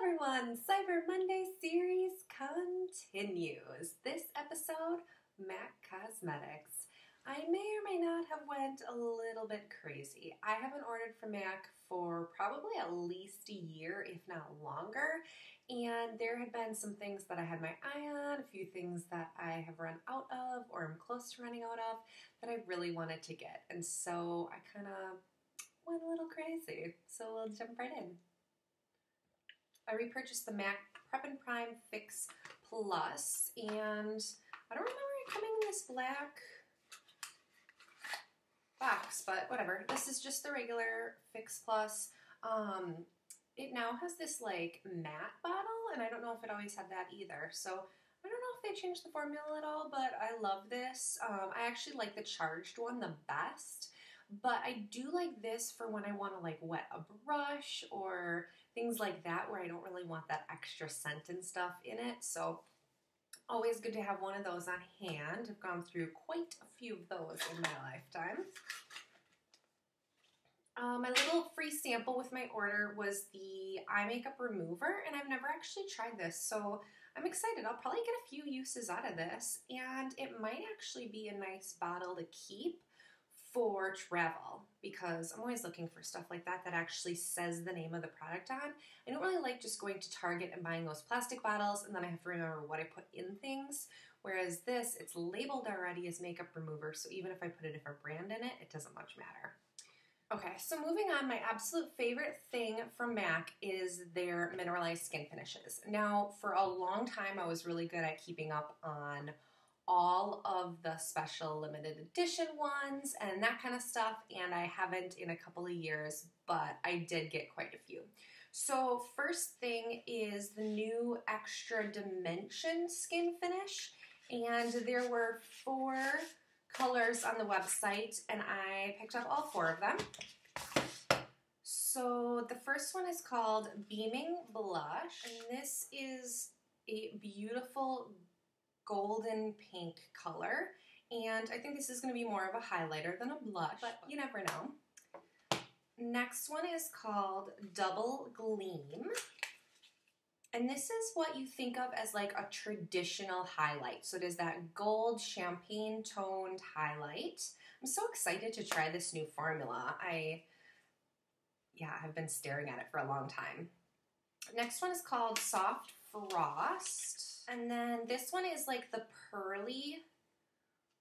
everyone, Cyber Monday series continues. This episode, MAC Cosmetics. I may or may not have went a little bit crazy. I haven't ordered from MAC for probably at least a year, if not longer, and there had been some things that I had my eye on, a few things that I have run out of or am close to running out of that I really wanted to get, and so I kind of went a little crazy. So we'll jump right in. I repurchased the MAC Prep and Prime Fix Plus, and I don't remember it coming in this black box, but whatever. This is just the regular Fix Plus. It now has this like matte bottle, and I don't know if it always had that either. So I don't know if they changed the formula at all, but I love this. I actually like the charged one the best. But I do like this for when I want to like wet a brush or things like that where I don't really want that extra scent and stuff in it. So always good to have one of those on hand. I've gone through quite a few of those in my lifetime. My little free sample with my order was the eye makeup remover, and I've never actually tried this, so I'm excited. I'll probably get a few uses out of this, and it might actually be a nice bottle to keep for travel, because I'm always looking for stuff like that that actually says the name of the product on. I don't really like just going to Target and buying those plastic bottles and then I have to remember what I put in things, whereas this, it's labeled already as makeup remover, so even if I put a different brand in it, it doesn't much matter. Okay, so moving on, my absolute favorite thing from MAC is their mineralized skin finishes. Now, for a long time, I was really good at keeping up on all of the special limited edition ones and that kind of stuff, and I haven't in a couple of years, but I did get quite a few. So first thing is the new Extra Dimension skin finish, and there were 4 colors on the website, and I picked up all 4 of them. So the first one is called Beaming Blush, and this is a beautiful golden pink color, and I think this is going to be more of a highlighter than a blush, but you never know. Next one is called Double Gleam, and this is what you think of as like a traditional highlight. So it is that gold champagne toned highlight. I'm so excited to try this new formula. I've been staring at it for a long time. Next one is called Soft Frost, and then this one is like the pearly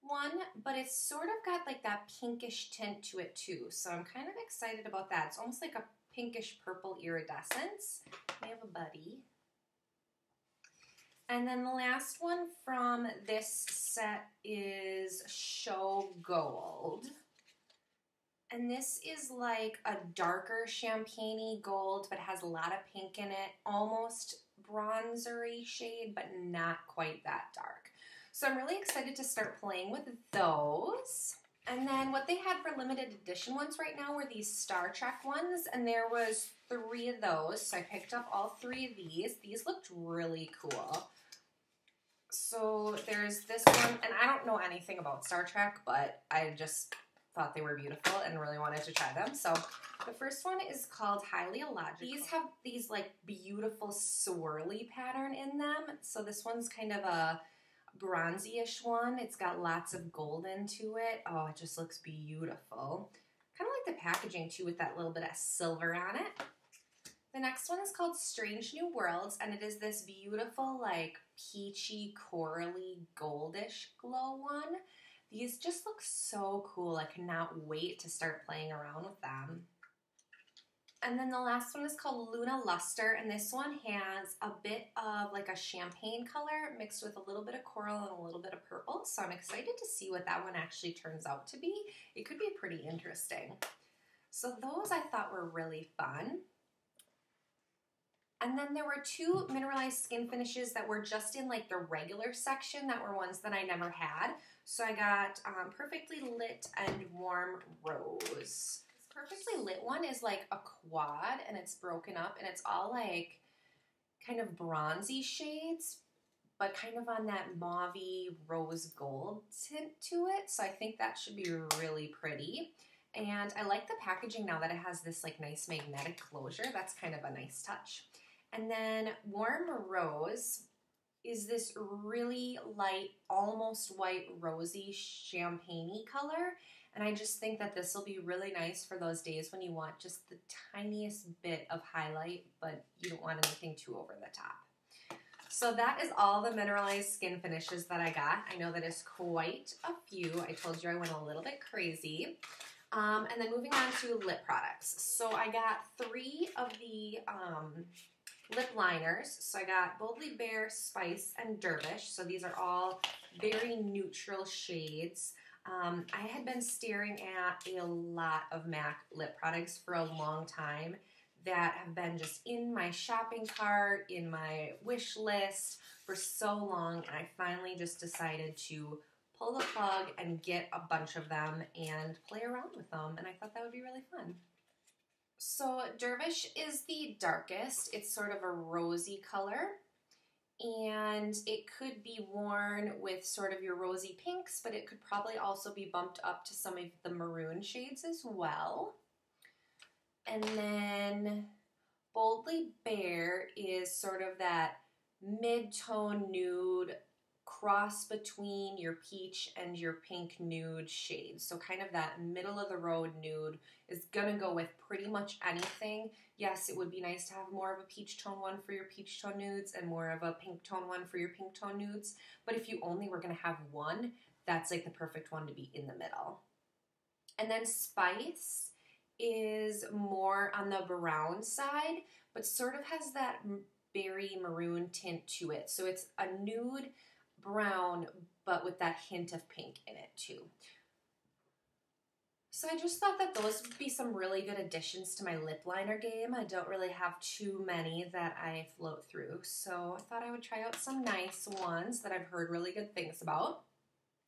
one, but it's sort of got like that pinkish tint to it too, so I'm kind of excited about that. It's almost like a pinkish purple iridescence. I have a buddy. And then the last one from this set is Show Gold. And this is like a darker champagne-y gold, but has a lot of pink in it, almost bronzery shade, but not quite that dark. So I'm really excited to start playing with those. And then what they had for limited edition ones right now were these Star Trek ones, and there was 3 of those, so I picked up all 3 of these. These looked really cool. So there's this one, and I don't know anything about Star Trek, but I just thought they were beautiful and really wanted to try them. So the first one is called Highly Illogical. These have these like beautiful swirly pattern in them. So this one's kind of a bronzy-ish one. It's got lots of golden to it. Oh, it just looks beautiful. Kind of like the packaging too, with that little bit of silver on it. The next one is called Strange New Worlds, and it is this beautiful like peachy, corally, goldish glow one. These just look so cool. I cannot wait to start playing around with them. And then the last one is called Luna Luster, and this one has a bit of like a champagne color mixed with a little bit of coral and a little bit of purple. So I'm excited to see what that one actually turns out to be. It could be pretty interesting. So those I thought were really fun. And then there were 2 mineralized skin finishes that were just in like the regular section that were ones that I never had. So I got Perfectly Lit and Warm Rose. This Perfectly Lit one is like a quad, and it's broken up, and it's all like kind of bronzy shades, but kind of on that mauve-y rose gold tint to it. So I think that should be really pretty. And I like the packaging now that it has this like nice magnetic closure. That's kind of a nice touch. And then Warm Rose is this really light, almost white, rosy champagne-y color. And I just think that this will be really nice for those days when you want just the tiniest bit of highlight, but you don't want anything too over the top. So that is all the mineralized skin finishes that I got. I know that is quite a few. I told you I went a little bit crazy. And then moving on to lip products. So I got 3 of the lip liners. So I got Boldly Bare, Spice, and Dervish. So these are all very neutral shades. I had been staring at a lot of MAC lip products for a long time that have been just in my shopping cart, in my wish list for so long, and I finally just decided to pull the plug and get a bunch of them and play around with them, and I thought that would be really fun. So Dervish is the darkest. It's sort of a rosy color, and it could be worn with sort of your rosy pinks, but it could probably also be bumped up to some of the maroon shades as well. And then Boldly Bare is sort of that mid-tone nude cross between your peach and your pink nude shade. So kind of that middle of the road nude is gonna go with pretty much anything. Yes, it would be nice to have more of a peach tone one for your peach tone nudes and more of a pink tone one for your pink tone nudes. But if you only were gonna have one, that's like the perfect one to be in the middle. And then Spice is more on the brown side, but sort of has that berry maroon tint to it. So it's a nude brown, but with that hint of pink in it too. So I just thought that those would be some really good additions to my lip liner game. I don't really have too many that I float through, so I thought I would try out some nice ones that I've heard really good things about.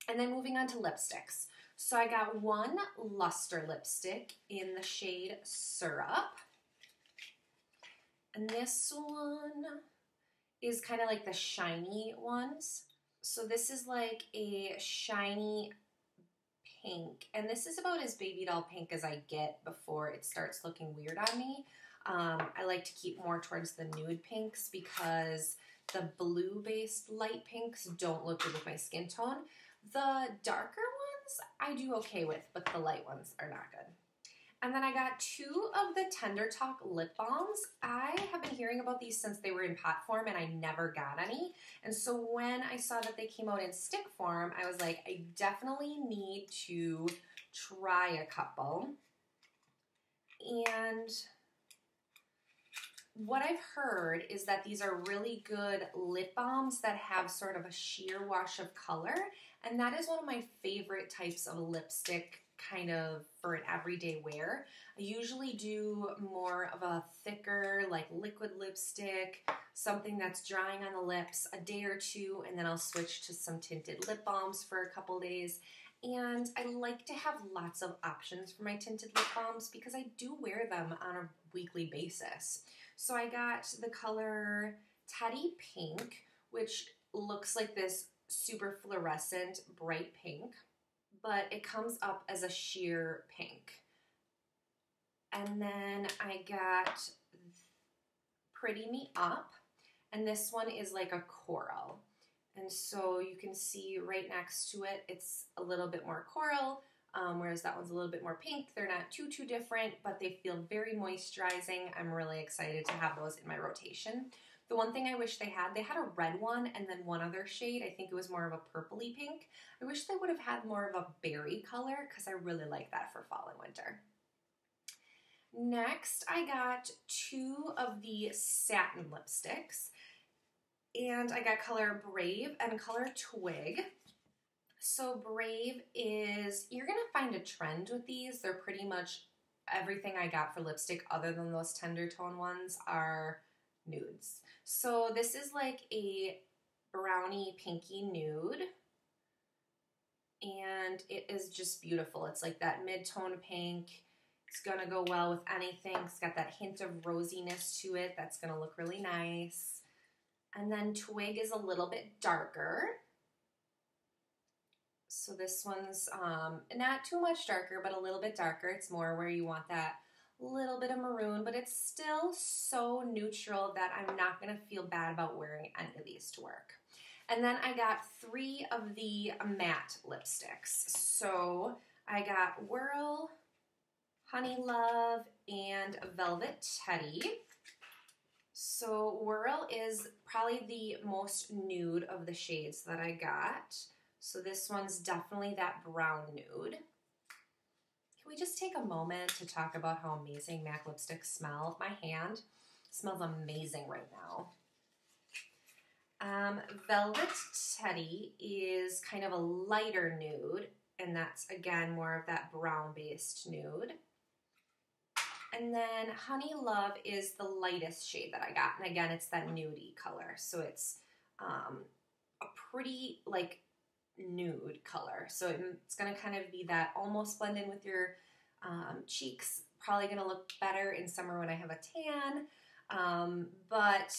And then moving on to lipsticks. So I got one luster lipstick in the shade Syrup. And this one is kind of like the shiny ones. So this is like a shiny pink. And this is about as baby doll pink as I get before it starts looking weird on me. I like to keep more towards the nude pinks because the blue-based light pinks don't look good with my skin tone. The darker ones I do okay with, but the light ones are not good. And then I got 2 of the Tender Talk lip balms. I have been hearing about these since they were in pot form and I never got any. And so when I saw that they came out in stick form, I was like, I definitely need to try a couple. And what I've heard is that these are really good lip balms that have sort of a sheer wash of color. And that is one of my favorite types of lipstick kind of for an everyday wear. I usually do more of a thicker, like liquid lipstick, something that's drying on the lips a day or two, and then I'll switch to some tinted lip balms for a couple days. And I like to have lots of options for my tinted lip balms because I do wear them on a weekly basis. So I got the color Teddy Pink, which looks like this super fluorescent bright pink, but it comes up as a sheer pink. And then I got Pretty Me Up, and this one is like a coral. And so you can see right next to it, it's a little bit more coral, whereas that one's a little bit more pink. They're not too different, but they feel very moisturizing. I'm really excited to have those in my rotation. The one thing I wish they had a red one and then one other shade. I think it was more of a purpley pink. I wish they would have had more of a berry color because I really like that for fall and winter. Next, I got 2 of the satin lipsticks. And I got color Brave and color Twig. So Brave is, you're going to find a trend with these. They're pretty much everything I got for lipstick other than those tender tone ones are nudes. So this is like a brownie pinky nude. And it is just beautiful. It's like that mid-tone pink. It's going to go well with anything. It's got that hint of rosiness to it. That's going to look really nice. And then Twig is a little bit darker. So this one's not too much darker, but a little bit darker. It's more where you want that little bit of maroon, but it's still so neutral that I'm not gonna feel bad about wearing any of these to work. And then I got 3 of the matte lipsticks. So I got Whirl, Honey Love, and Velvet Teddy. So Whirl is probably the most nude of the shades that I got. So this one's definitely that brown nude. Can we just take a moment to talk about how amazing MAC lipsticks smell? My hand smells amazing right now. Velvet Teddy is kind of a lighter nude, and that's, again, more of that brown-based nude. And then Honey Love is the lightest shade that I got, and again, it's that nudie color, so it's a pretty, like, nude color. So it's going to kind of be that almost blend in with your cheeks. Probably going to look better in summer when I have a tan, but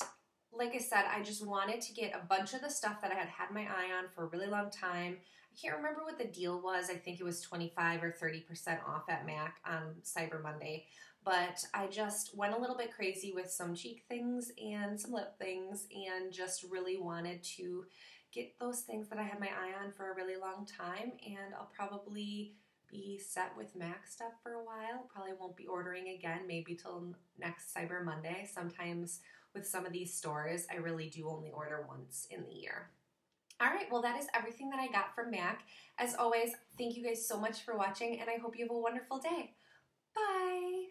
like I said, I just wanted to get a bunch of the stuff that I had my eye on for a really long time. I can't remember what the deal was. I think it was 25 or 30% off at MAC on Cyber Monday. But I just went a little bit crazy with some cheek things and some lip things and just really wanted to get those things that I had my eye on for a really long time. And I'll probably be set with MAC stuff for a while. Probably won't be ordering again, maybe till next Cyber Monday. Sometimes with some of these stores, I really do only order once in the year. All right, well, that is everything that I got from MAC. As always, thank you guys so much for watching, and I hope you have a wonderful day. Bye!